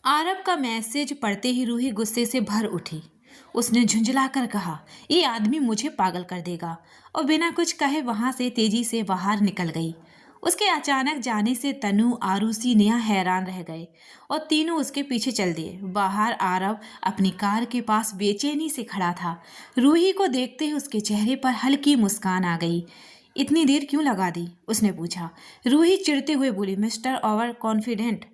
आरब का मैसेज पढ़ते ही रूही गुस्से से भर उठी। उसने झुंझलाकर कहा, ये आदमी मुझे पागल कर देगा, और बिना कुछ कहे वहां से तेजी से बाहर निकल गई। उसके अचानक जाने से तनु, आरूसी, नेहा हैरान रह गए और तीनों उसके पीछे चल दिए। बाहर आरब अपनी कार के पास बेचैनी से खड़ा था। रूही को देखते ही उसके चेहरे पर हल्की मुस्कान आ गई। इतनी देर क्यों लगा दी? उसने पूछा। रूही चिढ़ते हुए बोली, मिस्टर ओवर कॉन्फिडेंट।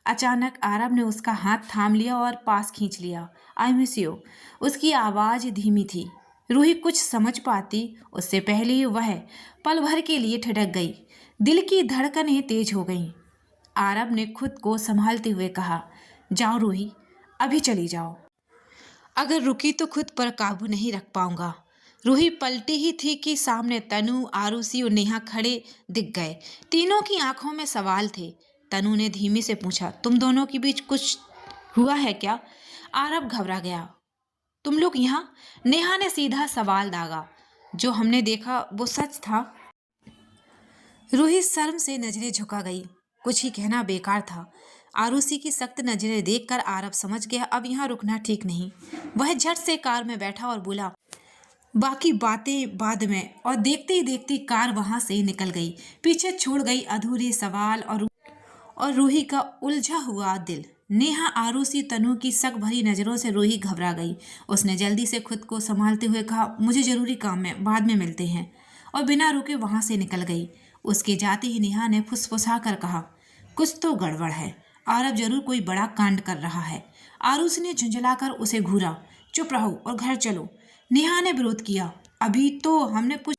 अचानक आरब ने उसका हाथ थाम लिया और पास खींच लिया। I miss you. उसकी आवाज़ धीमी थी। रूही कुछ समझ पाती उससे पहले ही वह पल भर के लिए ठिठक गई। दिल की धड़कनें तेज हो गईं। आरब ने खुद को संभालते हुए कहा, जाओ रूही, अभी चली जाओ। अगर रुकी तो खुद पर काबू नहीं रख पाऊंगा। रूही पलटी ही थी कि सामने तनु, आरुषि और नेहा खड़े दिख गए। तीनों की आंखों में सवाल थे। तनु ने धीमी से पूछा, तुम दोनों के बीच कुछ हुआ है क्या? आरब घबरा गया। तुम लोग यहाँ? नेहा ने सीधा सवाल दागा। जो हमने देखा वो सच था? रूही शर्म से नजरें झुका गई। कुछ ही कहना बेकार था। आरुषि की सख्त नजरें देखकर आरब समझ गया अब यहाँ रुकना ठीक नहीं। वह झट से कार में बैठा और बोला, बाकी बातें बाद में। और देखते ही देखते कार वहां से निकल गई। पीछे छोड़ गई अधूरे सवाल और रूही का उलझा हुआ दिल। नेहा, आरुषि, तनु की शक भरी नजरों से रूही घबरा गई। उसने जल्दी से खुद को संभालते हुए कहा, मुझे जरूरी काम है, बाद में मिलते हैं, और बिना रुके वहां से निकल गई। उसके जाते ही नेहा ने फुसफुसा कर कहा, कुछ तो गड़बड़ है। आरब जरूर कोई बड़ा कांड कर रहा है। आरुषि ने झुंझलाकर उसे घूरा। चुप रहो और घर चलो। नेहा ने विरोध किया, अभी तो हमने कुछ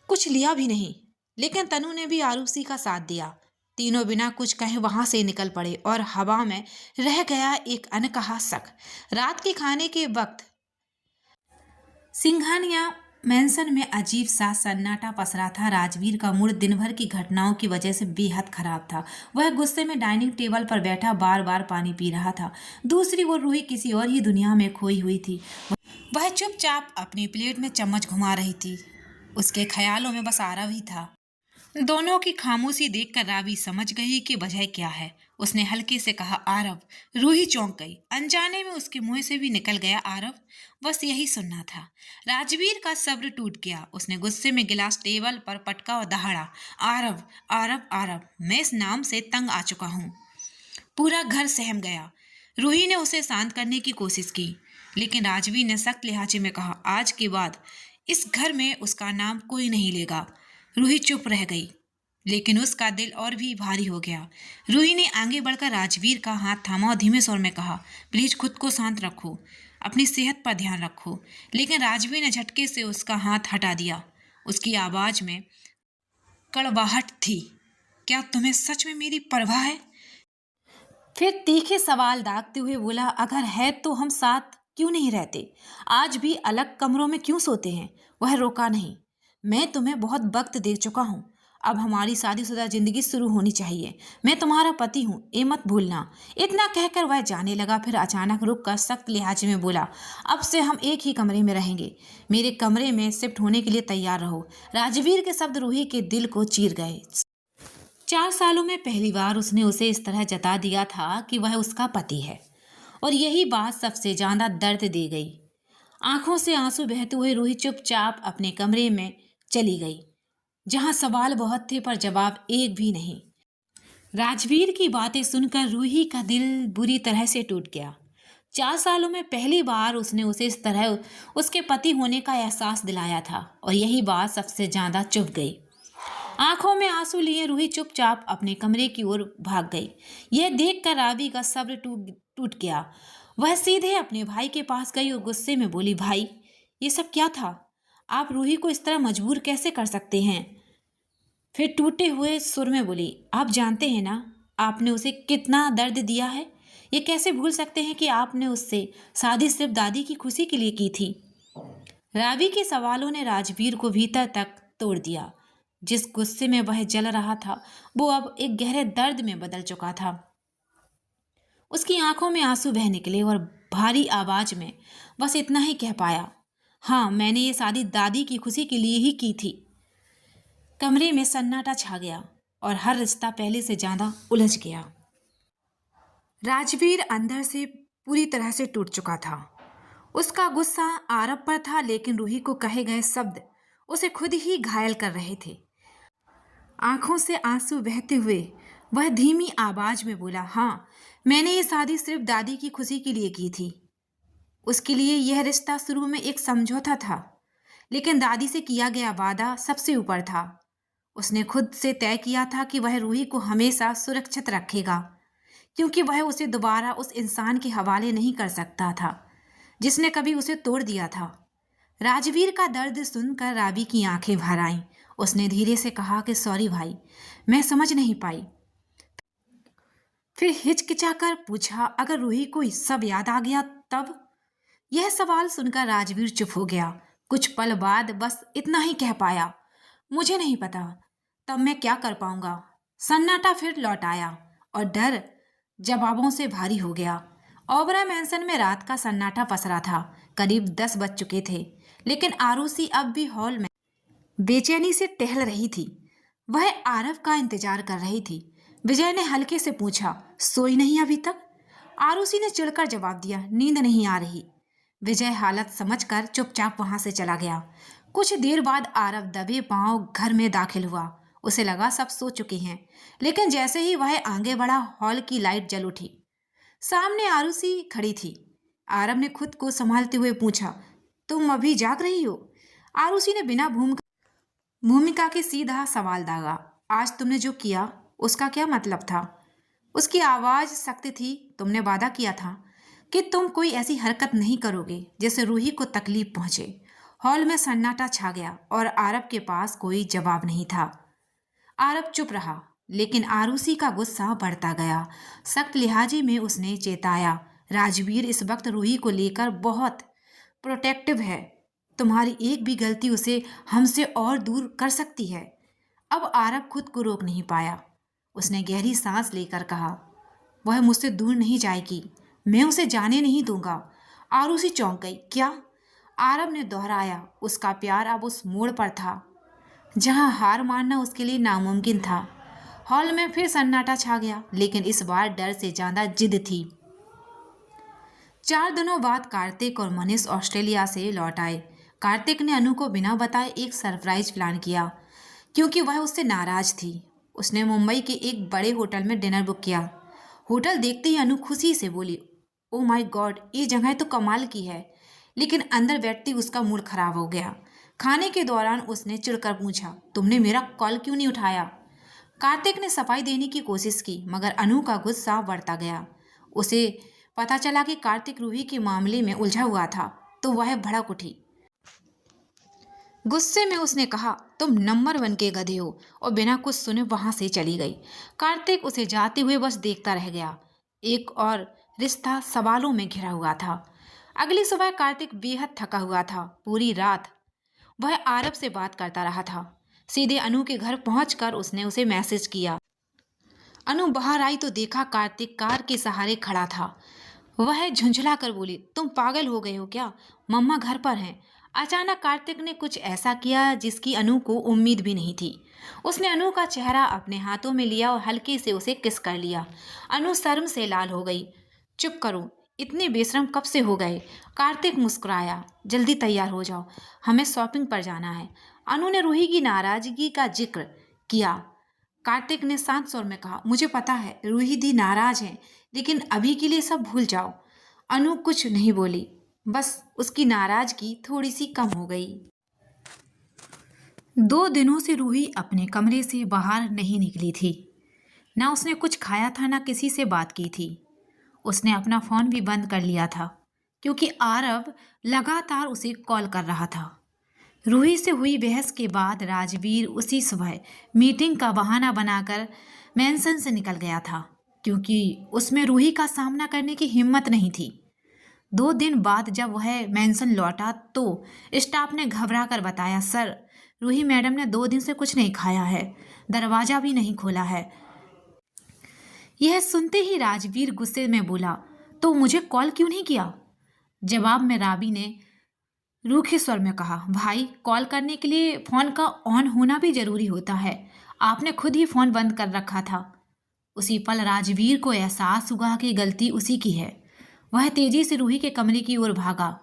कुछ लिया भी नहीं। लेकिन तनु ने भी आरुषि का साथ दिया। तीनों बिना कुछ कहे वहां से निकल पड़े और हवा में रह गया एक अनकहा शक। रात के खाने के वक्त सिंघानिया मैंसन में अजीब सा सन्नाटा पसरा था। राजवीर का मूड दिन भर की घटनाओं की वजह से बेहद खराब था। वह गुस्से में डाइनिंग टेबल पर बैठा बार बार पानी पी रहा था। दूसरी ओर रूही किसी और ही दुनिया में खोई हुई थी। वह चुपचाप अपनी प्लेट में चम्मच घुमा रही थी। उसके ख्यालों में बस आरव ही था। दोनों की खामोशी देखकर रावी समझ गई कि वजह क्या है। उसने हल्के से कहा, आरव। रूही चौंक गई। अनजाने में उसके मुंह से भी निकल गया, आरव। बस यही सुनना था। राजवीर का सब्र टूट गया। उसने गुस्से में गिलास टेबल पर पटका और दहाड़ा, आरव, आरव, आरव, मैं इस नाम से तंग आ चुका हूं। पूरा घर सहम गया। रूही ने उसे शांत करने की कोशिश की, लेकिन राजवीर ने सख्त लहजे में कहा, आज के बाद इस घर में उसका नाम कोई नहीं लेगा। रूही चुप रह गई, लेकिन उसका दिल और भी भारी हो गया। रूही ने आगे बढ़कर राजवीर का हाथ थामा और धीमे स्वर में कहा, प्लीज खुद को शांत रखो, अपनी सेहत पर ध्यान रखो। लेकिन राजवीर ने झटके से उसका हाथ हटा दिया। उसकी आवाज में कड़वाहट थी, क्या तुम्हें सच में मेरी परवाह है? फिर तीखे सवाल दागते हुए बोला, अगर है तो हम साथ क्यों नहीं रहते? आज भी अलग कमरों में क्यों सोते हैं? वह रोका नहीं। मैं तुम्हें बहुत वक्त दे चुका हूँ। अब हमारी शादीशुदा जिंदगी शुरू होनी चाहिए। मैं तुम्हारा पति हूँ, ये मत भूलना। इतना कहकर वह जाने लगा। फिर अचानक रुक कर सख्त लिहाजे में बोला, अब से हम एक ही कमरे में रहेंगे। मेरे कमरे में शिफ्ट होने के लिए तैयार रहो। राजवीर के शब्द रूही के दिल को चीर गए। 4 सालों में पहली बार उसने उसे इस तरह जता दिया था कि वह उसका पति है, और यही बात सबसे ज्यादा दर्द दे गई। आंखों से आंसू बहते हुए रूही चुपचाप अपने कमरे में चली गई, जहां सवाल बहुत थे पर जवाब एक भी नहीं। राजवीर की बातें सुनकर रूही का दिल बुरी तरह से टूट गया। 4 सालों में पहली बार उसने उसे इस तरह उसके पति होने का एहसास दिलाया था, और यही बात सबसे ज्यादा चुभ गई। आंखों में आंसू लिए रूही चुपचाप अपने कमरे की ओर भाग गई। यह देखकर रावी का सब्र टूट टूट गया। वह सीधे अपने भाई के पास गई और गुस्से में बोली, भाई, ये सब क्या था? आप रूही को इस तरह मजबूर कैसे कर सकते हैं? फिर टूटे हुए सुर में बोली, आप जानते हैं ना आपने उसे कितना दर्द दिया है? ये कैसे भूल सकते हैं कि आपने उससे शादी सिर्फ दादी की खुशी के लिए की थी? रावी के सवालों ने राजवीर को भीतर तक तोड़ दिया। जिस गुस्से में वह जल रहा था वो अब एक गहरे दर्द में बदल चुका था। उसकी आंखों में आंसू बह निकले और भारी आवाज में बस इतना ही कह पाया, हाँ, मैंने ये शादी दादी की खुशी के लिए ही की थी। कमरे में सन्नाटा छा गया और हर रिश्ता पहले से ज्यादा उलझ गया। राजवीर अंदर से पूरी तरह से टूट चुका था। उसका गुस्सा आरव पर था, लेकिन रूही को कहे गए शब्द उसे खुद ही घायल कर रहे थे। आंखों से आंसू बहते हुए वह धीमी आवाज में बोला, हाँ, मैंने ये शादी सिर्फ दादी की खुशी के लिए की थी। उसके लिए यह रिश्ता शुरू में एक समझौता था, लेकिन दादी से किया गया वादा सबसे ऊपर था। उसने खुद से तय किया था कि वह रूही को हमेशा सुरक्षित रखेगा, क्योंकि वह उसे दोबारा उस इंसान के हवाले नहीं कर सकता था जिसने कभी उसे तोड़ दिया था। राजवीर का दर्द सुनकर रावी की आंखें भर आईं। उसने धीरे से कहा कि सॉरी भाई, मैं समझ नहीं पाई। फिर हिचकिचाकर पूछा, अगर रूही को सब याद आ गया तब? यह सवाल सुनकर राजवीर चुप हो गया। कुछ पल बाद बस इतना ही कह पाया, मुझे नहीं पता, तब मैं क्या कर पाऊंगा। सन्नाटा फिर लौट आया और डर जवाबों से भारी हो गया। ओबरा मैंसन में रात का सन्नाटा पसरा था। करीब 10 बज चुके थे, लेकिन आरुषि अब भी हॉल में बेचैनी से टहल रही थी। वह आरव का इंतजार कर रही थी। विजय ने हल्के से पूछा, सोई नहीं अभी तक? आरुषि ने चिढ़कर जवाब दिया, नींद नहीं आ रही। विजय हालत समझकर चुपचाप वहां से चला गया। कुछ देर बाद आरव दबे पांव घर में दाखिल हुआ। उसे लगा सब सो चुके हैं, लेकिन जैसे ही वह आगे बढ़ा, हॉल की लाइट जल उठी। सामने आरुषि खड़ी थी। आरव ने खुद को संभालते हुए पूछा, तुम अभी जाग रही हो? आरुषि ने बिना भूमिका के सीधा सवाल दागा, आज तुमने जो किया उसका क्या मतलब था? उसकी आवाज सख्त थी। तुमने वादा किया था कि तुम कोई ऐसी हरकत नहीं करोगे जिससे रूही को तकलीफ पहुंचे। हॉल में सन्नाटा छा गया और आरव के पास कोई जवाब नहीं था। आरव चुप रहा, लेकिन आरुषि का गुस्सा बढ़ता गया। सख्त लिहाजे में उसने चेताया, राजवीर इस वक्त रूही को लेकर बहुत प्रोटेक्टिव है। तुम्हारी एक भी गलती उसे हमसे और दूर कर सकती है। अब आरव खुद को रोक नहीं पाया। उसने गहरी सांस लेकर कहा, वह मुझसे दूर नहीं जाएगी, मैं उसे जाने नहीं दूंगा। आरुषि चौंक गई। क्या? आरव ने दोहराया। उसका प्यार अब उस मोड़ पर था जहां हार मानना उसके लिए नामुमकिन था। हॉल में फिर सन्नाटा छा गया, लेकिन इस बार डर से ज्यादा जिद थी। 4 दिनों बाद कार्तिक और मनीष ऑस्ट्रेलिया से लौट आए। कार्तिक ने अनु को बिना बताए एक सरप्राइज प्लान किया, क्योंकि वह उससे नाराज थी। उसने मुंबई के एक बड़े होटल में डिनर बुक किया। होटल देखते ही अनु खुशी से बोली, ओ माय गॉड, ये जगह तो कमाल की है। लेकिन अंदर बैठते उसका मूड खराब हो गया। खाने के दौरान उसने चिढ़कर पूछा, तुमने मेरा कॉल क्यों नहीं उठाया? कार्तिक ने सफाई देने की कोशिश की, मगर अनु का गुस्सा बढ़ता गया। उसे पता चला कि कार्तिक रूही के मामले में उलझा हुआ था, तो वह भड़क उठी। गुस्से में उसने कहा, तुम नंबर 1 के गधे हो, और बिना कुछ सुने वहां से चली गई। कार्तिक उसे जाते हुए बस देखता रह गया। एक और रिश्ता सवालों में घिरा हुआ था। अगली सुबह कार्तिक बेहद थका हुआ था। पूरी रात वह आरव से बात करता रहा था। सीधे अनु के घर पहुंचकर उसने उसे मैसेज किया। अनु बाहर आई तो देखा कार्तिक कार के सहारे खड़ा था। वह झुंझला कर बोली, तुम पागल हो गए हो क्या? मम्मा घर पर हैं। अचानक कार्तिक ने कुछ ऐसा किया जिसकी अनु को उम्मीद भी नहीं थी। उसने अनु का चेहरा अपने हाथों में लिया और हल्के से उसे किस कर लिया। अनु शर्म से लाल हो गई। चुप करो, इतने बेशरम कब से हो गए? कार्तिक मुस्कुराया, जल्दी तैयार हो जाओ, हमें शॉपिंग पर जाना है। अनु ने रूही की नाराजगी का जिक्र किया। कार्तिक ने शांत स्वर में कहा, मुझे पता है रूही दी नाराज है, लेकिन अभी के लिए सब भूल जाओ। अनु कुछ नहीं बोली, बस उसकी नाराजगी थोड़ी सी कम हो गई। 2 दिनों से रूही अपने कमरे से बाहर नहीं निकली थी। ना उसने कुछ खाया था, ना किसी से बात की थी। उसने अपना फ़ोन भी बंद कर लिया था, क्योंकि आरव लगातार उसे कॉल कर रहा था। रूही से हुई बहस के बाद राजवीर उसी सुबह मीटिंग का बहाना बनाकर मैंसन से निकल गया था, क्योंकि उसमें रूही का सामना करने की हिम्मत नहीं थी। 2 दिन बाद जब वह मैंसन लौटा तो स्टाफ ने घबरा कर बताया, सर, रूही मैडम ने 2 दिन से कुछ नहीं खाया है, दरवाज़ा भी नहीं खोला है। यह सुनते ही राजवीर गुस्से में बोला, तो मुझे कॉल क्यों नहीं किया? जवाब में रावी ने रूखे स्वर में कहा, भाई, कॉल करने के लिए फ़ोन का ऑन होना भी ज़रूरी होता है। आपने खुद ही फ़ोन बंद कर रखा था। उसी पल राजवीर को एहसास हुआ कि गलती उसी की है। वह तेजी से रूही के कमरे की ओर भागा,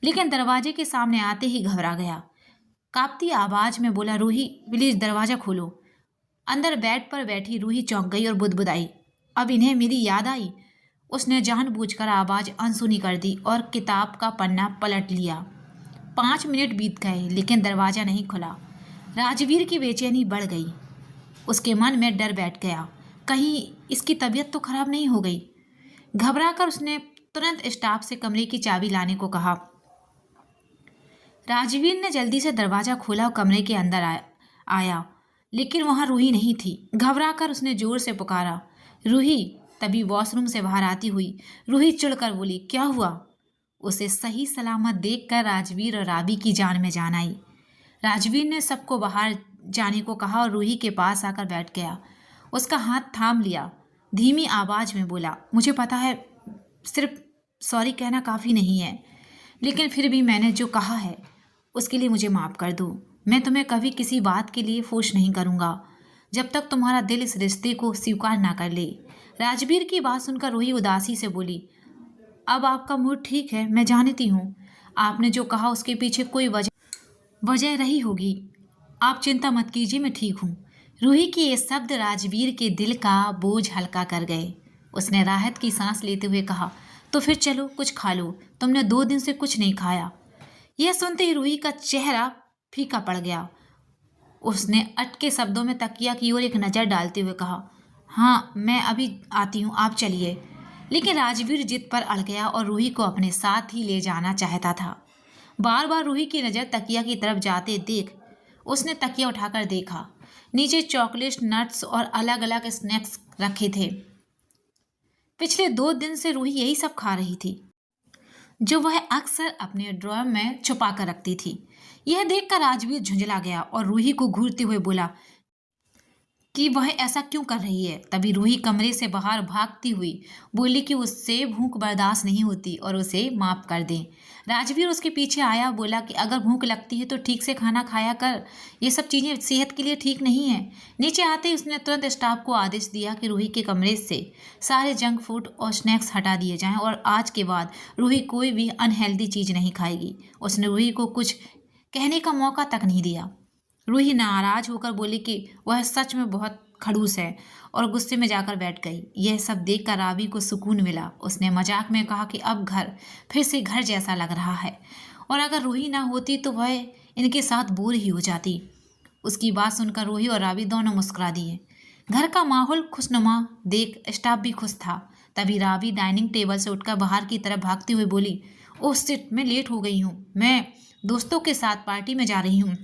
लेकिन दरवाजे के सामने आते ही घबरा गया। कांपती आवाज में बोला, रूही प्लीज दरवाजा खोलो। अंदर बेड पर बैठी रूही चौंक गई और बुदबुदाई, अब इन्हें मेरी याद आई। उसने जानबूझकर आवाज अनसुनी कर दी और किताब का पन्ना पलट लिया। 5 मिनट बीत गए लेकिन दरवाजा नहीं खुला। राजवीर की बेचैनी बढ़ गई। उसके मन में डर बैठ गया, कहीं इसकी तबीयत तो खराब नहीं हो गई। घबराकर उसने तुरंत स्टाफ से कमरे की चाबी लाने को कहा। राजवीर ने जल्दी से दरवाजा खोला और कमरे के अंदर आया, लेकिन वहां रूही नहीं थी। घबराकर उसने जोर से पुकारा, रूही। तभी वॉशरूम से बाहर आती हुई रूही चिढ़कर बोली, क्या हुआ? उसे सही सलामत देखकर राजवीर और राबी की जान में जान आई। राजवीर ने सबको बाहर जाने को कहा और रूही के पास आकर बैठ गया। उसका हाथ थाम लिया। धीमी आवाज में बोला, मुझे पता है सिर्फ सॉरी कहना काफ़ी नहीं है, लेकिन फिर भी मैंने जो कहा है उसके लिए मुझे माफ़ कर दो। मैं तुम्हें कभी किसी बात के लिए फोर्स नहीं करूँगा जब तक तुम्हारा दिल इस रिश्ते को स्वीकार ना कर ले। राजवीर की बात सुनकर रूही उदासी से बोली, अब आपका मूड ठीक है, मैं जानती हूँ आपने जो कहा उसके पीछे कोई वजह रही होगी। आप चिंता मत कीजिए, मैं ठीक हूँ। रूही के ये शब्द राजवीर के दिल का बोझ हल्का कर गए। उसने राहत की सांस लेते हुए कहा, तो फिर चलो कुछ खा लो, तुमने 2 दिन से कुछ नहीं खाया। यह सुनते ही रूही का चेहरा फीका पड़ गया। उसने अटके शब्दों में तकिया की ओर एक नज़र डालते हुए कहा, हाँ मैं अभी आती हूँ, आप चलिए। लेकिन राजवीर जिद पर अड़ गया और रूही को अपने साथ ही ले जाना चाहता था। बार बार रूही की नज़र तकिया की तरफ जाते देख उसने तकिया उठाकर देखा। नीचे चॉकलेट, नट्स और अलग अलग स्नैक्स रखे थे। पिछले 2 दिन से रूही यही सब खा रही थी, जो वह अक्सर अपने ड्रॉर में छुपा कर रखती थी। यह देखकर राजवीर झुंझला गया और रूही को घूरते हुए बोला कि वह ऐसा क्यों कर रही है। तभी रूही कमरे से बाहर भागती हुई बोली कि उससे भूख बर्दाश्त नहीं होती और उसे माफ़ कर दें। राजवीर उसके पीछे आया, बोला कि अगर भूख लगती है तो ठीक से खाना खाया कर, ये सब चीज़ें सेहत के लिए ठीक नहीं है। नीचे आते ही उसने तुरंत स्टाफ को आदेश दिया कि रूही के कमरे से सारे जंक फूड और स्नैक्स हटा दिए जाएं और आज के बाद रूही कोई भी अनहेल्दी चीज़ नहीं खाएगी। उसने रूही को कुछ कहने का मौका तक नहीं दिया। रूही नाराज होकर बोली कि वह सच में बहुत खड़ूस है और गुस्से में जाकर बैठ गई। यह सब देखकर राबी को सुकून मिला। उसने मजाक में कहा कि अब घर फिर से घर जैसा लग रहा है और अगर रूही ना होती तो वह इनके साथ बोर ही हो जाती। उसकी बात सुनकर रूही और राबी दोनों मुस्कुरा दिए। घर का माहौल खुशनुमा देख स्टाफ भी खुश था। तभी राबी डाइनिंग टेबल से उठकर बाहर की तरफ भागती हुई बोली, ओह शिट, मैं लेट हो गई हूँ, मैं दोस्तों के साथ पार्टी में जा रही हूँ,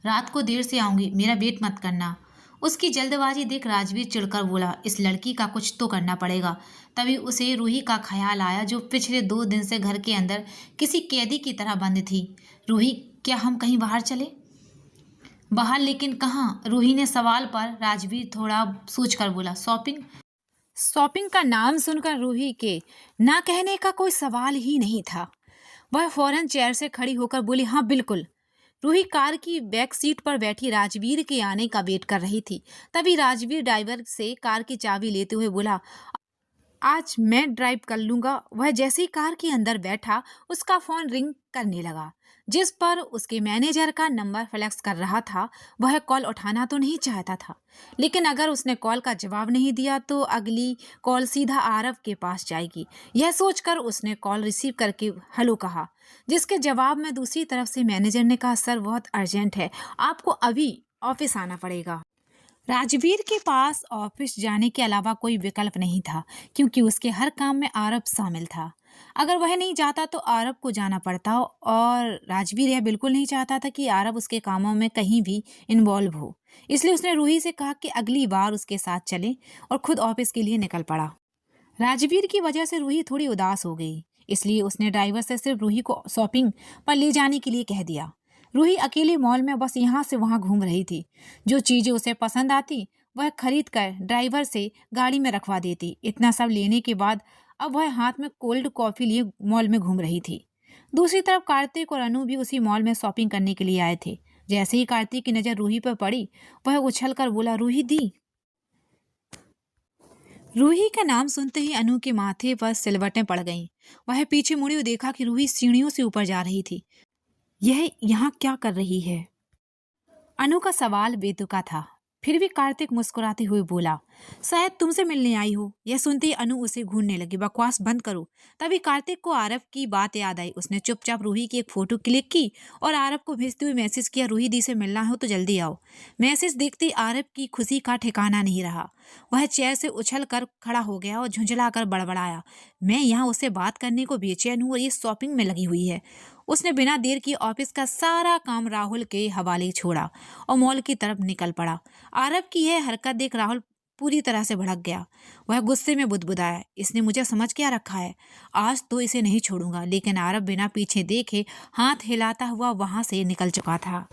रात को देर से आऊंगी, मेरा वेट मत करना। उसकी जल्दबाजी देख राजवीर चिढ़कर बोला, इस लड़की का कुछ तो करना पड़ेगा। तभी उसे रूही का ख्याल आया, जो पिछले 2 दिन से घर के अंदर किसी कैदी की तरह बंद थी। रूही, क्या हम कहीं बाहर चले? बाहर? लेकिन कहाँ? रूही ने सवाल पर राजवीर थोड़ा सोचकर बोला, शॉपिंग। शॉपिंग का नाम सुनकर रूही के ना कहने का कोई सवाल ही नहीं था। वह फौरन चेयर से खड़ी होकर बोली, हाँ बिल्कुल। रूही कार की बैक सीट पर बैठी राजवीर के आने का वेट कर रही थी। तभी राजवीर ड्राइवर से कार की चाबी लेते हुए बोला, आज मैं ड्राइव कर लूँगा। वह जैसे ही कार के अंदर बैठा उसका फ़ोन रिंग करने लगा, जिस पर उसके मैनेजर का नंबर फ्लैक्स कर रहा था। वह कॉल उठाना तो नहीं चाहता था, लेकिन अगर उसने कॉल का जवाब नहीं दिया तो अगली कॉल सीधा आरव के पास जाएगी। यह सोचकर उसने कॉल रिसीव करके हेलो कहा, जिसके जवाब में दूसरी तरफ से मैनेजर ने कहा, सर बहुत अर्जेंट है, आपको अभी ऑफिस आना पड़ेगा। राजवीर के पास ऑफिस जाने के अलावा कोई विकल्प नहीं था, क्योंकि उसके हर काम में आरव शामिल था। अगर वह नहीं जाता तो आरव को जाना पड़ता, और राजवीर यह बिल्कुल नहीं चाहता था कि आरव उसके कामों में कहीं भी इन्वॉल्व हो। इसलिए उसने रूही से कहा कि अगली बार उसके साथ चले और खुद ऑफिस के लिए निकल पड़ा। राजवीर की वजह से रूही थोड़ी उदास हो गई, इसलिए उसने ड्राइवर से सिर्फ रूही को शॉपिंग पर ले जाने के लिए कह दिया। रूही अकेले मॉल में बस यहाँ से वहाँ घूम रही थी। जो चीज़ें उसे पसंद आती वह खरीद कर ड्राइवर से गाड़ी में रखवा देती। इतना सब लेने के बाद अब वह हाथ में कोल्ड कॉफ़ी लिए मॉल में घूम रही थी। दूसरी तरफ कार्तिक और अनु भी उसी मॉल में शॉपिंग करने के लिए आए थे। जैसे ही कार्तिक की नज़र रूही पर पड़ी, वह उछल कर बोला, रूही दी। रूही का नाम सुनते ही अनु के माथे पर सिलवटें पड़ गईं। वह पीछे मुड़ी और देखा कि रूही सीढ़ियों से ऊपर जा रही थी। यह यहाँ क्या कर रही है? अनु का सवाल बेतुका था। फिर भी कार्तिक मुस्कुराते हुए बोला, शायद तुमसे मिलने आई हो। यह सुनते ही अनु उसे घूरने लगी। बकवास बंद करो। तभी कार्तिक को आरव की बात याद आई। उसने चुपचाप रूही की एक फोटो क्लिक की और आरव को भेजते हुए मैसेज किया, रूही दी से मिलना हो तो जल्दी आओ। मैसेज देखते ही आरव की खुशी का ठिकाना नहीं रहा। वह चेयर से उछल कर खड़ा हो गया और झुंझला कर बड़बड़ाया, मैं यहाँ उससे बात करने को बेचैन हूँ और ये शॉपिंग में लगी हुई है। उसने बिना देर किए ऑफिस का सारा काम राहुल के हवाले छोड़ा और मॉल की तरफ निकल पड़ा। आरव की यह हरकत देख राहुल पूरी तरह से भड़क गया। वह गुस्से में बुदबुदाया, इसने मुझे समझ क्या रखा है? आज तो इसे नहीं छोड़ूंगा। लेकिन आरव बिना पीछे देखे हाथ हिलाता हुआ वहां से निकल चुका था।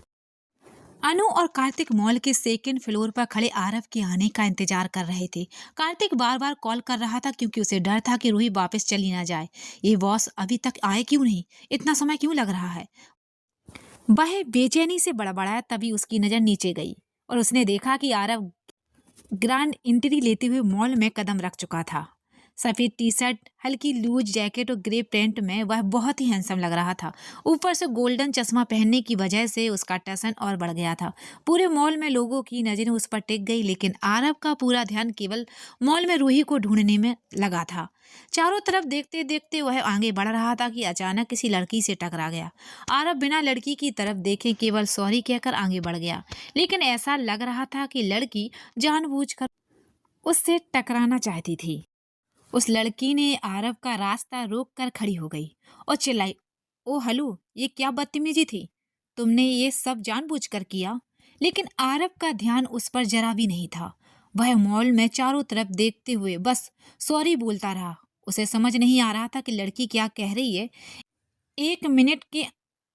अनु और कार्तिक मॉल के सेकंड फ्लोर पर खड़े आरव के आने का इंतजार कर रहे थे। कार्तिक बार बार कॉल कर रहा था क्योंकि उसे डर था कि रूही वापस चली ना जाए। ये बॉस अभी तक आए क्यों नहीं? इतना समय क्यों लग रहा है? वह बेचैनी से बड़बड़ाया। तभी उसकी नजर नीचे गई और उसने देखा कि आरव ग्रांड एंट्री लेते हुए मॉल में कदम रख चुका था। सफेद टी शर्ट, हल्की लूज जैकेट और ग्रे पैंट में वह बहुत ही हैंडसम लग रहा था। ऊपर से गोल्डन चश्मा पहनने की वजह से उसका टसन और बढ़ गया था। पूरे मॉल में लोगों की नजरें उस पर टिक गई, लेकिन आरव का पूरा ध्यान केवल मॉल में रूही को ढूंढने में लगा था। चारों तरफ देखते देखते वह आगे बढ़ रहा था कि अचानक किसी लड़की से टकरा गया। आरव बिना लड़की की तरफ देखे केवल सॉरी कहकर आगे बढ़ गया, लेकिन ऐसा लग रहा था कि लड़की जानबूझकर उससे टकराना चाहती थी। उस लड़की ने आरव का रास्ता रोक कर खड़ी हो गई और चिल्लाई, ओ हलू, ये क्या बदतमीजी थी? तुमने ये सब जानबूझकर किया? लेकिन आरव का ध्यान उस पर जरा भी नहीं था। वह मॉल में चारों तरफ देखते हुए बस सॉरी बोलता रहा। उसे समझ नहीं आ रहा था कि लड़की क्या कह रही है। 1 मिनट के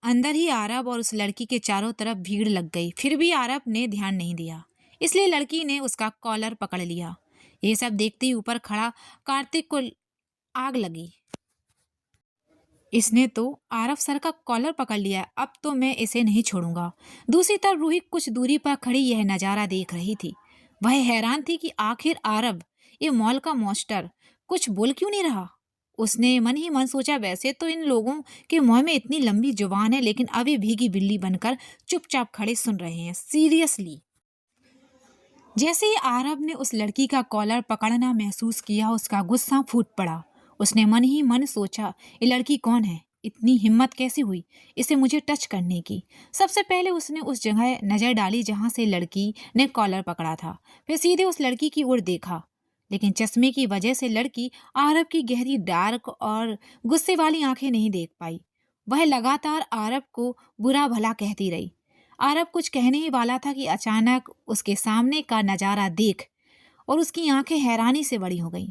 अंदर ही आरव और उस लड़की के चारों तरफ भीड़ लग गई। फिर भी आरव ने ध्यान नहीं दिया, इसलिए लड़की ने उसका कॉलर पकड़ लिया। ये सब देखते ही ऊपर खड़ा कार्तिक को आग लगी। इसने तो आरव सर का कॉलर पकड़ लिया है, अब तो मैं इसे नहीं छोड़ूंगा। दूसरी तरफ रूही कुछ दूरी पर खड़ी यह नजारा देख रही थी। वह हैरान थी कि आखिर आरव, ये मॉल का मास्टर, कुछ बोल क्यों नहीं रहा। उसने मन ही मन सोचा, वैसे तो इन लोगों के मुंह में इतनी लंबी जुबान है, लेकिन अभी भीगी बिल्ली बनकर चुपचाप खड़े सुन रहे हैं। सीरियसली। जैसे ही आरव ने उस लड़की का कॉलर पकड़ना महसूस किया, उसका गुस्सा फूट पड़ा। उसने मन ही मन सोचा, ये लड़की कौन है? इतनी हिम्मत कैसे हुई इसे मुझे टच करने की? सबसे पहले उसने उस जगह नजर डाली जहां से लड़की ने कॉलर पकड़ा था। फिर सीधे उस लड़की की ओर देखा, लेकिन चश्मे की वजह से लड़की आरव की गहरी डार्क और गुस्से वाली आंखें नहीं देख पाई। वह लगातार आरव को बुरा भला कहती रही। आरव कुछ कहने ही वाला था कि अचानक उसके सामने का नजारा देख और उसकी आंखें हैरानी से बड़ी हो गईं।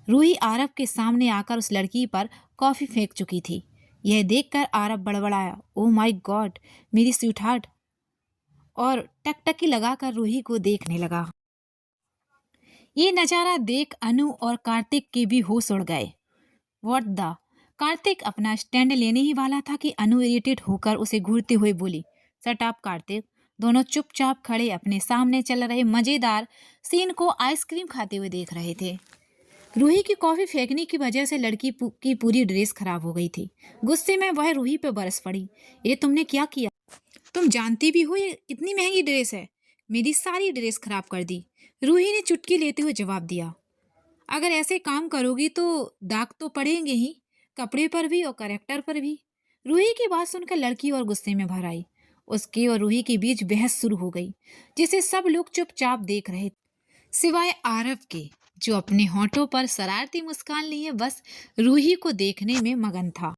रूही आरव के सामने आकर उस लड़की पर कॉफी फेंक चुकी थी। यह देखकर आरव बड़बड़ाया, ओ माय गॉड, मेरी स्वीटहार्ट, और टकटकी लगाकर रूही को देखने लगा। ये नजारा देख अनु और कार्तिक के भी होश उड़ गए। What the. कार्तिक अपना स्टैंड लेने ही वाला था कि अनु इरिटेट होकर उसे घूरते हुए बोली, शट अप कार्तिक। दोनों चुपचाप खड़े अपने सामने चल रहे मजेदार सीन को आइसक्रीम खाते हुए देख रहे थे। रूही की कॉफी फेंकने की वजह से लड़की की पूरी ड्रेस खराब हो गई थी। गुस्से में वह रूही पे बरस पड़ी, ये तुमने क्या किया? तुम जानती भी हो ये कितनी महंगी ड्रेस है, मेरी सारी ड्रेस खराब कर दी। रूही ने चुटकी लेते हुए जवाब दिया, अगर ऐसे काम करोगी तो दाग तो पड़ेंगे ही, कपड़े पर भी और करेक्टर पर भी। रूही की बात सुनकर लड़की और गुस्से में भर आई। उसके और रूही के बीच बहस शुरू हो गई, जिसे सब लोग चुपचाप देख रहे थे, सिवाय आरव के, जो अपने होठों पर शरारती मुस्कान लिए बस रूही को देखने में मगन था।